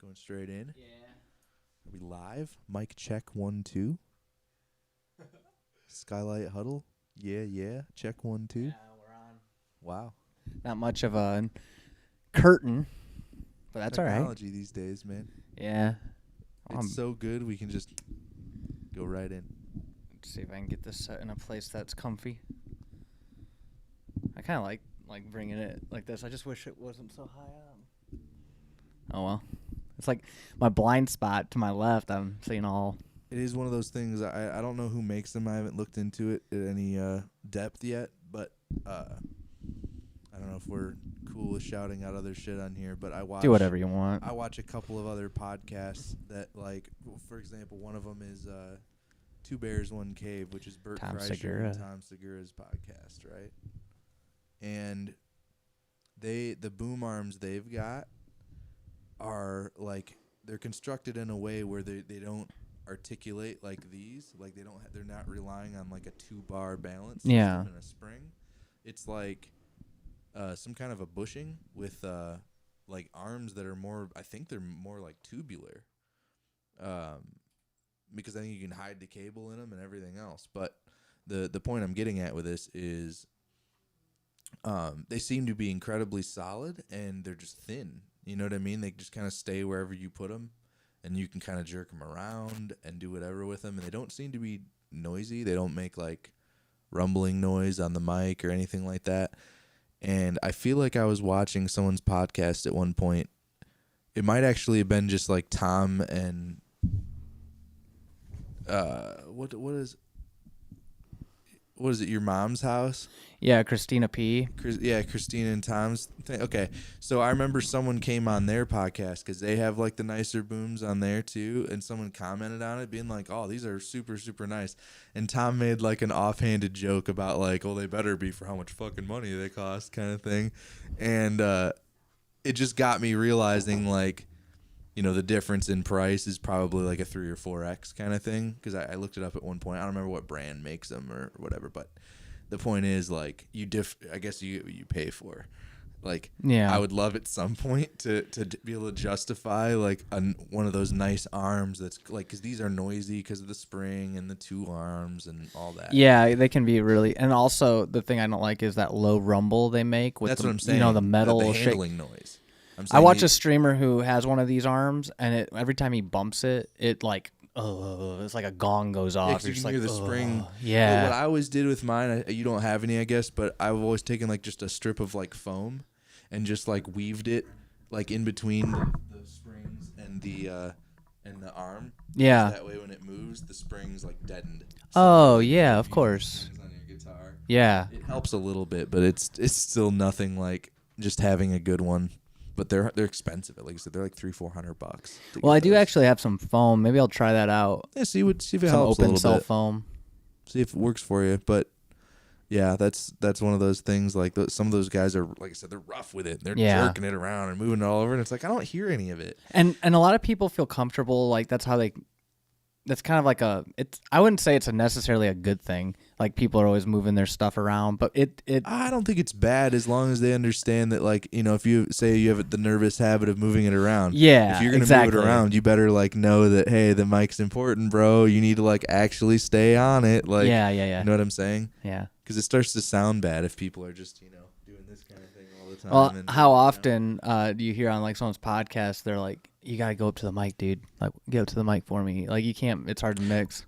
Going straight in. Yeah. Are we live? Mic check 1 2. Skylight Huddle. Yeah. Check 1 2. Yeah, we're on. Wow. Not much of a curtain, but that's all right. Technology these days, man. Yeah. It's so good we can just go right in. Let's see if I can get this set in a place that's comfy. I kind of like bringing it like this. I just wish it wasn't so high up. Oh well. It's like my blind spot to my left. I'm seeing all. It is one of those things. I don't know who makes them. I haven't looked into it at any depth yet, but I don't know if we're cool with shouting out other shit on here, but I watch. Do whatever you want. I watch a couple of other podcasts that, like, for example, one of them is Two Bears, One Cave, which is Bert Kreischer and Tom Segura's podcast, right? And the boom arms they've got are like they're constructed in a way where they don't articulate like these, like they're not relying on like a 2-bar balance system and a spring. It's like some kind of a bushing with like arms that are more, I think they're more like tubular, because I think you can hide the cable in them and everything else. But the point I'm getting at with this is they seem to be incredibly solid and they're just thin. You know what I mean? They just kind of stay wherever you put them, and you can kind of jerk them around and do whatever with them. And they don't seem to be noisy. They don't make like rumbling noise on the mic or anything like that. And I feel like I was watching someone's podcast at one point. It might actually have been just like Tom and what is it? Your mom's house? Yeah, Christina P. Christina and Tom's thing. Okay, so I remember someone came on their podcast because they have like the nicer booms on there too, and someone commented on it being like, "Oh, these are super, super nice." And Tom made like an offhanded joke about like, "Oh, they better be for how much fucking money they cost," kind of thing, and it just got me realizing like, you know, the difference in price is probably like a 3 or 4x kind of thing, because I looked it up at one point. I don't remember what brand makes them or whatever, but the point is like I guess you pay for. Like, I would love at some point to be able to justify like one of those nice arms that's like, because these are noisy because of the spring and the 2 arms and all that. Yeah, they can be really, and also the thing I don't like is that low rumble they make with That's what I'm saying. You know, the metal the handling noise. I watch a streamer who has one of these arms, and every time he bumps it, it like, it's like a gong goes off. Yeah, you can hear the spring. Yeah. Well, what I always did with mine, you don't have any, I guess, but I've always taken like just a strip of like foam and just like weaved it like in between the springs and the arm. Yeah. So that way when it moves, the spring's like deadened. So yeah, of course. On your guitar. Yeah. It helps a little bit, but it's still nothing like just having a good one. But they're expensive. Like I said, they're like $300-400. Well, I do actually have some foam. Maybe I'll try that out. Yeah, see if it some helps a open little cell bit. foam. See if it works for you. But yeah, that's one of those things. Like some of those guys are, like I said, they're rough with it. They're jerking it around and moving it all over, and it's like I don't hear any of it. And a lot of people feel comfortable. Like that's how they. That's kind of like I wouldn't say it's necessarily a good thing. Like people are always moving their stuff around, but it. I don't think it's bad as long as they understand that, like, you know, if you say you have the nervous habit of moving it around. Yeah, if you're going to move it around, you better like know that, hey, the mic's important, bro. You need to like actually stay on it. Like, yeah. You know what I'm saying? Yeah. Because it starts to sound bad if people are just, you know, doing this kind of thing all the time. Well, how often do you hear on like someone's podcast, they're like, you got to go up to the mic, dude. Like, get up to the mic for me. Like, you can't, it's hard to mix.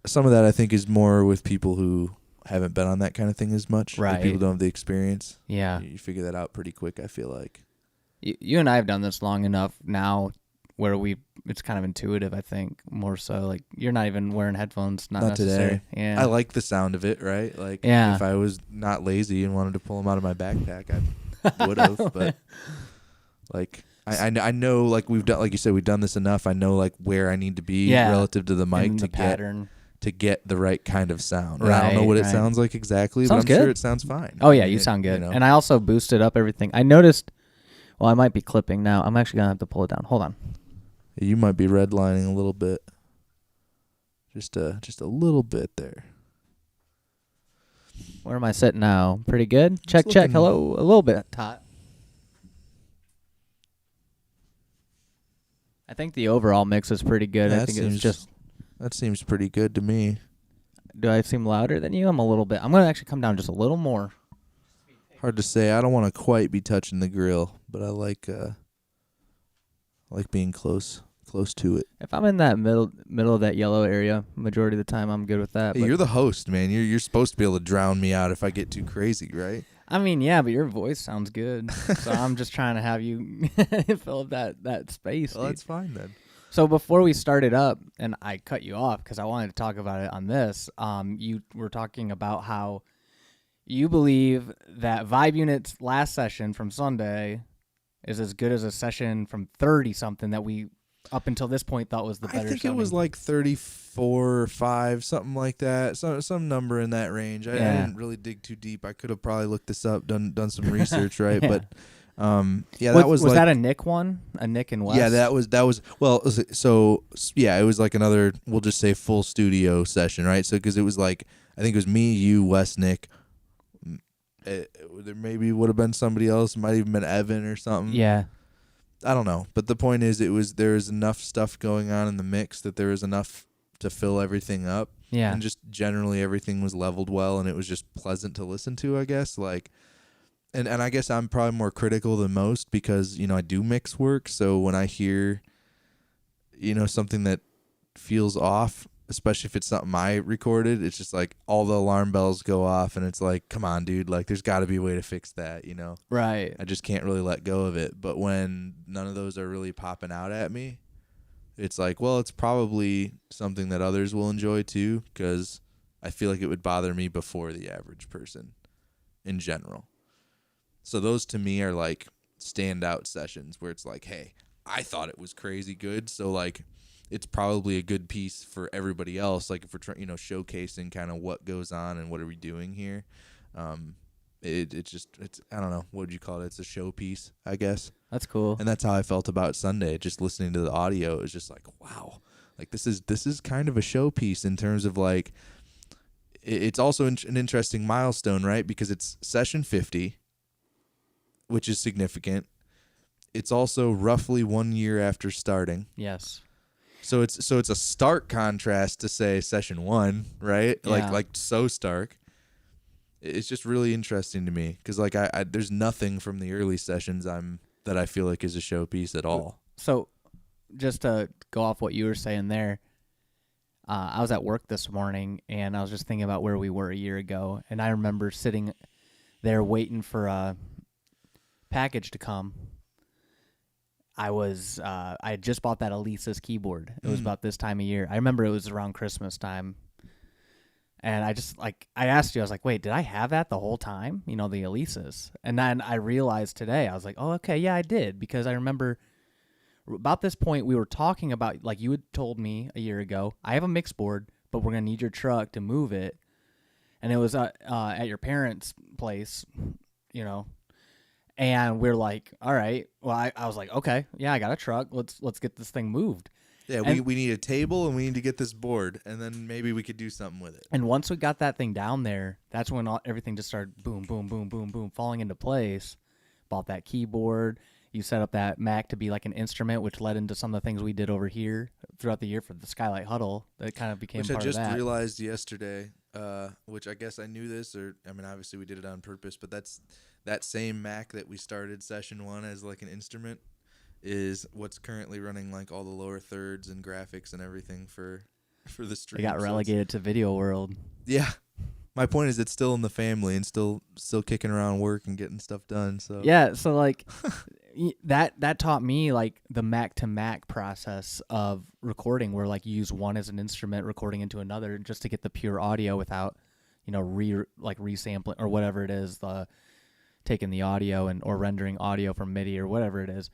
Some of that I think is more with people who haven't been on that kind of thing as much. Right. Like people don't have the experience. Yeah. You figure that out pretty quick, I feel like. You and I have done this long enough now where it's kind of intuitive, I think, more so. Like, you're not even wearing headphones. Not necessary. Today. Yeah. I like the sound of it, right? Like, if I was not lazy and wanted to pull them out of my backpack, I would have. But, like... I know, like we've done, like you said, we've done this enough. I know like where I need to be relative to the mic to get the right kind of sound. Right, I don't know what it sounds like exactly, but I'm sure it sounds fine. Oh yeah, you sound good. You know? And I also boosted up everything. I noticed. Well, I might be clipping now. I'm actually gonna have to pull it down. Hold on. You might be redlining a little bit. Just a little bit there. Where am I sitting now? Pretty good. Check. Hello. A little bit hot. I think the overall mix is pretty good. Yeah, I think it's just. that seems pretty good to me. Do I seem louder than you? I'm a little bit. I'm gonna actually come down just a little more. Hard to say. I don't want to quite be touching the grill, but I like being close to it. If I'm in that middle of that yellow area, majority of the time I'm good with that. Hey, but you're the host, man. You're supposed to be able to drown me out if I get too crazy, right? I mean, yeah, but your voice sounds good, so I'm just trying to have you fill up that space. Well, dude. that's fine then. So before we started up, and I cut you off because I wanted to talk about it on this, you were talking about how you believe that Vibe Unit's last session from Sunday is as good as a session from 30-something that we, up until this point, thought was the better. I think sounding. it was like 34 or 5, something like that. Some number in that range. I didn't really dig too deep. I could have probably looked this up, done some research, right? Yeah. But that was like, that a Nick one? A Nick and Wes? Yeah, that was well. So yeah, it was like another. We'll just say full studio session, right? So because it was like I think it was me, you, Wes, Nick. There maybe would have been somebody else. It might even been Evan or something. Yeah. I don't know. But the point is, there was enough stuff going on in the mix that there was enough to fill everything up. Yeah. And just generally everything was leveled well, and it was just pleasant to listen to, I guess. Like, and I guess I'm probably more critical than most because, I do mix work. So when I hear, something that feels off, especially if it's something I recorded, it's just like all the alarm bells go off and it's like, come on, dude, like there's got to be a way to fix that, Right. I just can't really let go of it. But when none of those are really popping out at me, it's like, well, it's probably something that others will enjoy too, because I feel like it would bother me before the average person in general. So those to me are like standout sessions where it's like, hey, I thought it was crazy good, so like it's probably a good piece for everybody else. Like if we're trying, showcasing kind of what goes on and what are we doing here. It's I don't know, what would you call it? It's a showpiece, I guess. That's cool. And that's how I felt about Sunday. Just listening to the audio, it was just like, wow, like this is kind of a showpiece in terms of like, it's also an interesting milestone, right? Because it's session 50, which is significant. It's also roughly 1 year after starting. Yes. So it's a stark contrast to say session 1, right? Yeah. Like so stark. It's just really interesting to me because like I there's nothing from the early sessions that I feel like is a showpiece at all. So just to go off what you were saying there, I was at work this morning and I was just thinking about where we were a year ago, and I remember sitting there waiting for a package to come. I had just bought that Alesis keyboard. It was about this time of year. I remember it was around Christmas time. And I asked you, I was like, wait, did I have that the whole time? The Alesis. And then I realized today, I was like, oh, okay, yeah, I did. Because I remember about this point, we were talking about, like you had told me a year ago, I have a mix board, but we're going to need your truck to move it. And it was at your parents' place, And we're like, all right. Well, I was like, okay, yeah, I got a truck. Let's get this thing moved. Yeah, we need a table and we need to get this board, and then maybe we could do something with it. And once we got that thing down there, that's when everything just started boom, boom, boom, boom, boom, falling into place. Bought that keyboard. You set up that Mac to be like an instrument, which led into some of the things we did over here throughout the year for the Skylight Huddle. That kind of became part of that. Which I just realized yesterday, which I guess I knew this, or I mean, obviously we did it on purpose, but that's that same Mac that we started session 1 as like an instrument is what's currently running like all the lower thirds and graphics and everything for the stream. They got relegated to Video World. Yeah. My point is it's still in the family and still kicking around work and getting stuff done. So yeah, so like that taught me like the Mac to Mac process of recording, where like you use one as an instrument recording into another just to get the pure audio without, resampling or whatever it is, taking the audio or rendering audio from MIDI or whatever it is.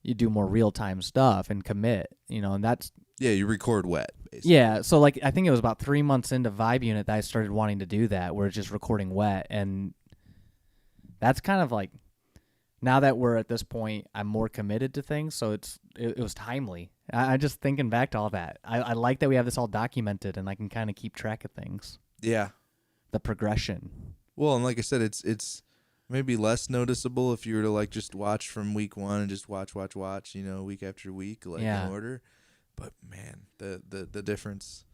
You do more real-time stuff and commit, and that's... Yeah, you record wet, basically. Yeah, so, like, I think it was about 3 months into Vibe Unit that I started wanting to do that, where it's just recording wet, and that's kind of like, now that we're at this point, I'm more committed to things, so it was timely. I just thinking back to all that. I like that we have this all documented, and I can kind of keep track of things. Yeah. The progression. Well, and like I said, it's Maybe less noticeable if you were to like just watch from week one and just watch, week after week, like in order. But man, the difference,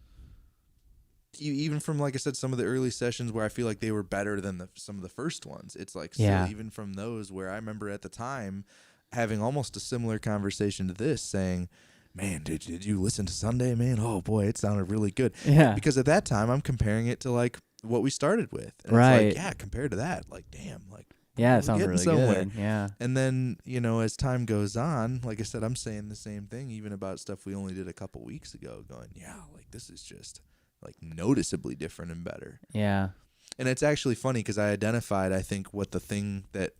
even from, like I said, some of the early sessions where I feel like they were better than some of the first ones. It's like still even from those where I remember at the time having almost a similar conversation to this, saying, man, did you listen to Sunday, man? Oh boy, it sounded really good. Yeah. Because at that time I'm comparing it to like what we started with. And right. It's like, yeah, compared to that, like, damn, like, yeah, it sounds getting really somewhere. good. Yeah. And then, as time goes on, like I said, I'm saying the same thing, even about stuff we only did a couple weeks ago, going, yeah, like this is just like noticeably different and better. Yeah. And it's actually funny because I identified, I think, what the thing that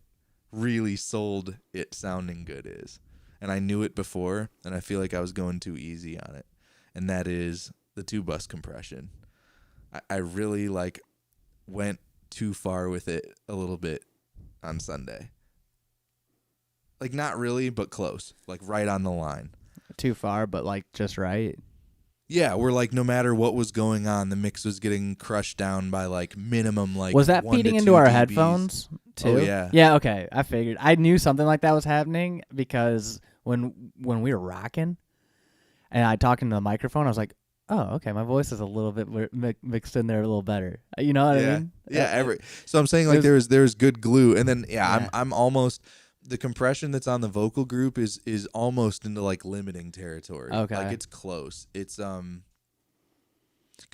really sold it sounding good is. And I knew it before, and I feel like I was going too easy on it. And that is the 2-bus compression. I really like went too far with it a little bit on Sunday. Like not really, but close. Like right on the line. Too far, but like just right. Yeah, we're like no matter what was going on, the mix was getting crushed down by like minimum like. Was that 1 feeding to into 2 our dBs. headphones too? Oh yeah. Yeah, okay. I figured. I knew something like that was happening because when we were rocking and I talked into the microphone, I was like, oh, okay, my voice is a little bit mixed in there a little better. You know what I mean? Yeah, so I'm saying like there's good glue, and then I'm almost, the compression that's on the vocal group is almost into like limiting territory. Okay. Like it's close. It's because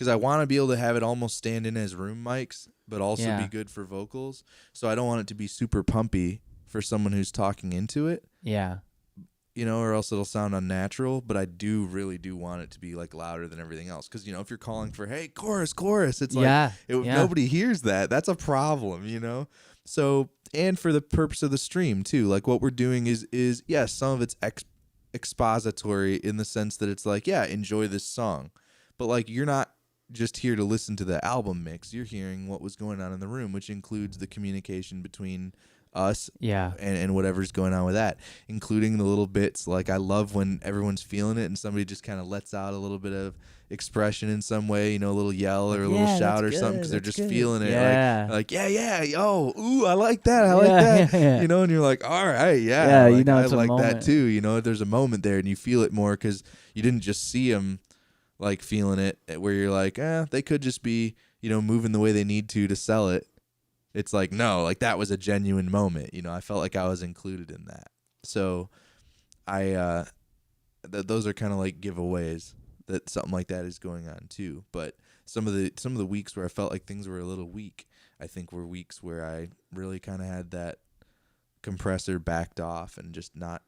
I want to be able to have it almost stand in as room mics, but also be good for vocals. So I don't want it to be super pumpy for someone who's talking into it. Yeah. Or else it'll sound unnatural, but I really do want it to be like louder than everything else. Because, if you're calling for, hey, chorus, it's like, nobody hears that. That's a problem, So, and for the purpose of the stream too, like what we're doing is yes, some of it's expository in the sense that it's like, yeah, enjoy this song. But like, you're not just here to listen to the album mix. You're hearing what was going on in the room, which includes the communication between us and whatever's going on with that, including the little bits. Like I love when everyone's feeling it and somebody just kind of lets out a little bit of expression in some way, a little yell or a little shout or something because they're just feeling it. Like yo, ooh, I like that, and you're like, all right, I like that too. There's a moment there and you feel it more because you didn't just see them like feeling it, where you're like, they could just be moving the way they need to sell it. It's like, no, like that was a genuine moment. I felt like I was included in that. So those are kind of like giveaways that something like that is going on too. But some of the weeks where I felt like things were a little weak, I think were weeks where I really kind of had that compressor backed off and just not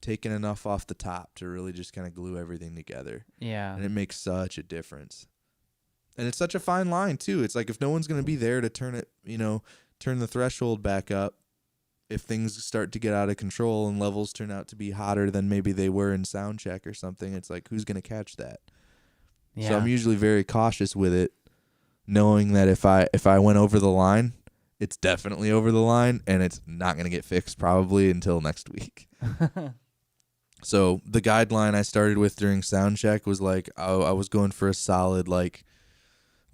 taking enough off the top to really just kind of glue everything together. Yeah. And it makes such a difference. And it's such a fine line too. It's like if no one's going to be there to turn it, turn the threshold back up, if things start to get out of control and levels turn out to be hotter than maybe they were in sound check or something, it's like, who's going to catch that? Yeah. So I'm usually very cautious with it, knowing that if I went over the line, it's definitely over the line and it's not going to get fixed probably until next week. So the guideline I started with during sound check was like, I was going for a solid, like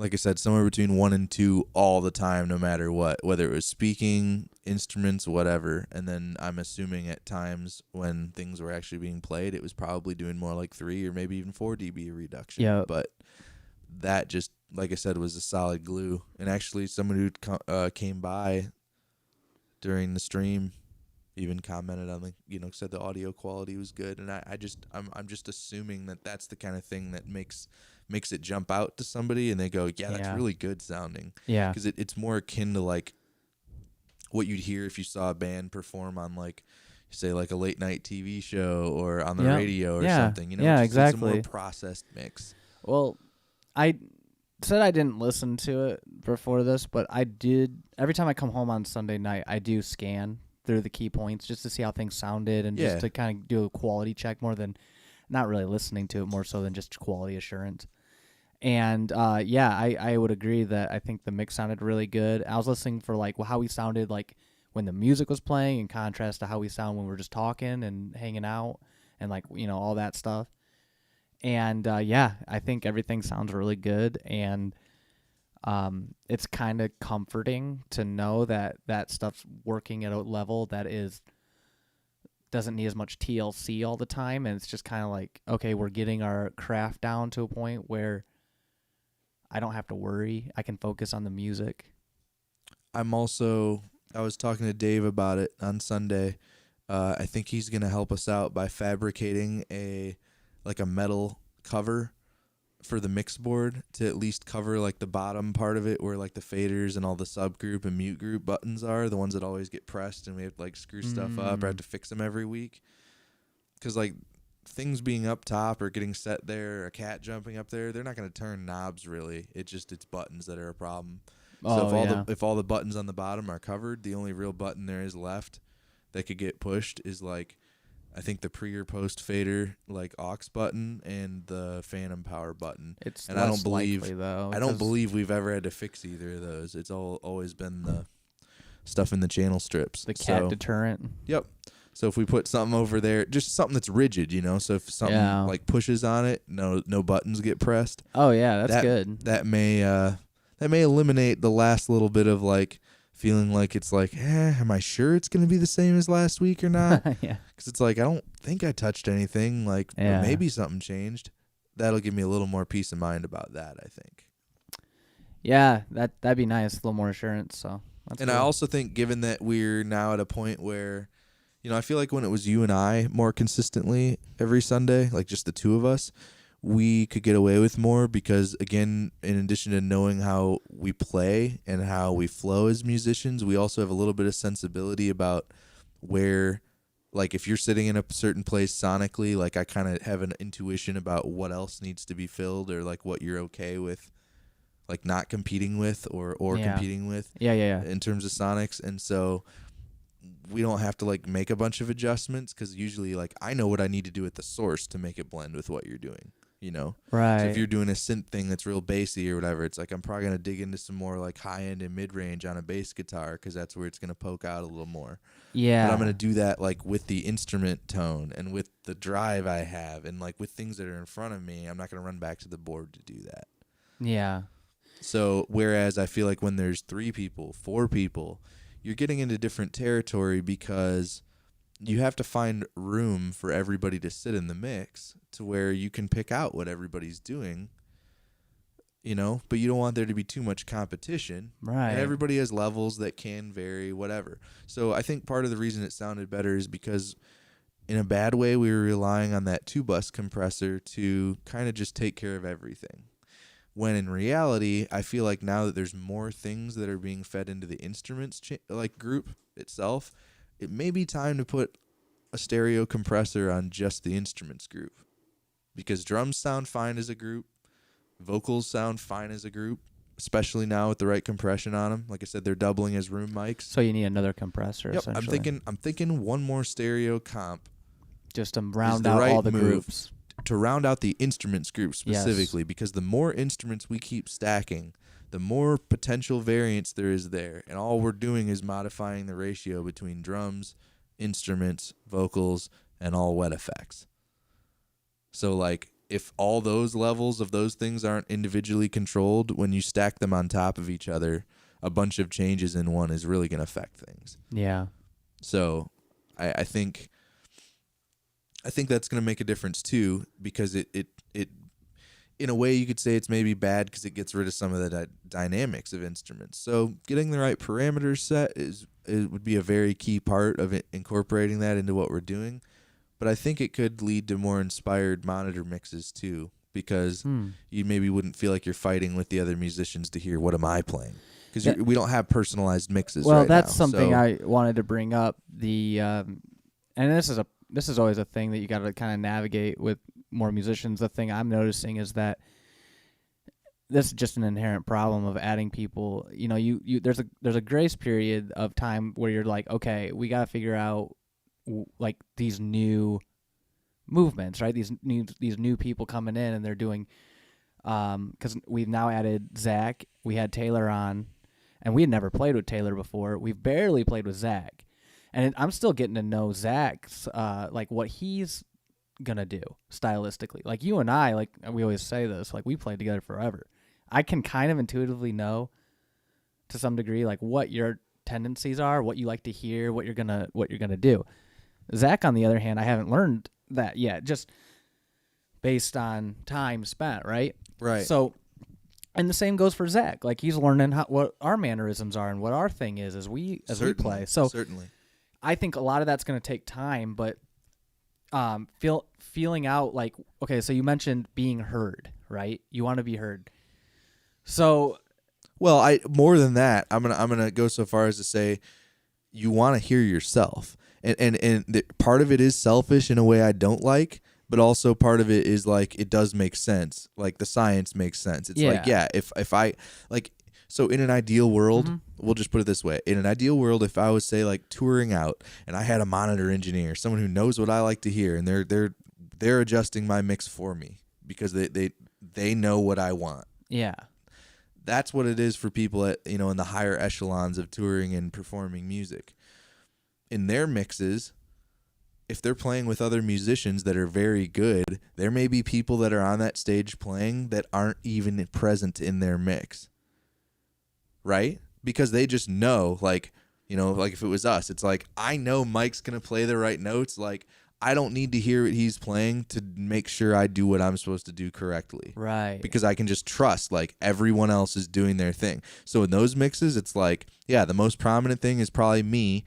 I said, somewhere between 1 and 2 all the time, no matter what, whether it was speaking, instruments, whatever. And then I'm assuming at times when things were actually being played, it was probably doing more like 3 or maybe even 4 dB reduction. Yeah. But that just, like I said, was a solid glue. And actually someone who came by during the stream even commented on said the audio quality was good. And I'm just assuming that that's the kind of thing that makes it jump out to somebody and they go, yeah, that's really good sounding. Yeah. Because it's more akin to like what you'd hear if you saw a band perform on like, say, like a late night TV show or on the radio or something. Yeah, exactly. It's a more processed mix. Well, I said I didn't listen to it before this, but I did. Every time I come home on Sunday night, I do scan through the key points just to see how things sounded and just to kind of do a quality check more than not really listening to it, more so than just quality assurance. And I would agree that I think the mix sounded really good. I was listening for like how we sounded like when the music was playing in contrast to how we sound when we're just talking and hanging out and like, all that stuff. And I think everything sounds really good. And it's kind of comforting to know that that stuff's working at a level that doesn't need as much TLC all the time, and it's just kind of like, okay, we're getting our craft down to a point where I don't have to worry. I can focus on the music. I was talking to Dave about it on Sunday. I think he's going to help us out by fabricating a metal cover for the mix board to at least cover like the bottom part of it where like the faders and all the subgroup and mute group buttons are, the ones that always get pressed and we have to like screw stuff up or have to fix them every week. Because like things being up top or getting set there, a cat jumping up there, they're not going to turn knobs really. It's buttons that are a problem. So if all the buttons on the bottom are covered, the only real button there is left that could get pushed is like, I think the pre or post fader like aux button and the phantom power button. It's and less I don't believe likely, though. I don't believe we've ever had to fix either of those. It's always been the stuff in the channel strips. The cat deterrent. Yep. So if we put something over there, just something that's rigid, so if something like pushes on it, no buttons get pressed. Oh yeah, that's good. That may eliminate the last little bit of like feeling like it's like, am I sure it's going to be the same as last week or not? Yeah. Because it's like, I don't think I touched anything, like, but maybe something changed. That'll give me a little more peace of mind about that, I think. Yeah, that'd be nice, a little more assurance. So that's and cool. I also think, given that we're now at a point where, I feel like when it was you and I more consistently every Sunday, like just the two of us, we could get away with more because, again, in addition to knowing how we play and how we flow as musicians, we also have a little bit of sensibility about where, like, if you're sitting in a certain place sonically, like, I kind of have an intuition about what else needs to be filled or, like, what you're okay with, like, not competing with or competing with in terms of sonics. And so we don't have to, like, make a bunch of adjustments because usually, like, I know what I need to do at the source to make it blend with what you're doing. Right. So if you're doing a synth thing that's real bassy or whatever, it's like I'm probably going to dig into some more like high end and mid range on a bass guitar because that's where it's going to poke out a little more. Yeah. But I'm going to do that like with the instrument tone and with the drive I have and like with things that are in front of me. I'm not going to run back to the board to do that. Yeah. So whereas I feel like when there's 3 people, 4 people, you're getting into different territory because you have to find room for everybody to sit in the mix to where you can pick out what everybody's doing, but you don't want there to be too much competition. Right. And everybody has levels that can vary, whatever. So I think part of the reason it sounded better is because in a bad way, we were relying on that 2-bus compressor to kind of just take care of everything. When in reality, I feel like now that there's more things that are being fed into the instruments group itself, it may be time to put a stereo compressor on just the instruments group because drums sound fine as a group, vocals sound fine as a group, especially now with the right compression on them. Like I said, they're doubling as room mics. So you need another compressor. Yep, essentially. I'm thinking one more stereo comp just to round out all the groups. To round out the instruments group specifically, because the more instruments we keep stacking, the more potential variance there is there. And all we're doing is modifying the ratio between drums, instruments, vocals, and all wet effects. So, like, if all those levels of those things aren't individually controlled, when you stack them on top of each other, a bunch of changes in one is really going to affect things. Yeah. So, I think that's going to make a difference too, because it in a way you could say it's maybe bad because it gets rid of some of the dynamics of instruments. So getting the right parameters set would be a very key part of incorporating that into what we're doing. But I think it could lead to more inspired monitor mixes too, because you maybe wouldn't feel like you're fighting with the other musicians to hear what am I playing, because we don't have personalized mixes. Well, right that's now, something so. I wanted to bring up. And this is always a thing that you got to kind of navigate with more musicians. The thing I'm noticing is that this is just an inherent problem of adding people. There's a grace period of time where you're like, okay, we got to figure out like these new movements, right? These new people coming in and they're doing, because we've now added Zach. We had Taylor on, and we had never played with Taylor before. We've barely played with Zach. And I'm still getting to know Zach's, like what he's gonna do stylistically. Like you and I, like we always say this, like we played together forever. I can kind of intuitively know to some degree like what your tendencies are, what you like to hear, what you're gonna do. Zach, on the other hand, I haven't learned that yet, just based on time spent, right? Right. So, and the same goes for Zach. Like he's learning what our mannerisms are and what our thing is as we play. So certainly, I think a lot of that's going to take time, but feeling out like, okay, so you mentioned being heard, right? You want to be heard. So, well, more than that, I'm gonna go so far as to say, you want to hear yourself, and part of it is selfish in a way I don't like, but also part of it is like it does make sense. Like the science makes sense. It's like, yeah, if I like, so in an ideal world, we'll just put it this way. In an ideal world, if I was say like touring out and I had a monitor engineer, someone who knows what I like to hear, and they're adjusting my mix for me because they know what I want. Yeah. That's what it is for people at, in the higher echelons of touring and performing music. In their mixes, if they're playing with other musicians that are very good, there may be people that are on that stage playing that aren't even present in their mix. Right? Because they just know, like, like if it was us, it's like, I know Mike's going to play the right notes. Like, I don't need to hear what he's playing to make sure I do what I'm supposed to do correctly. Right. Because I can just trust, like, everyone else is doing their thing. So in those mixes, it's like, yeah, the most prominent thing is probably me,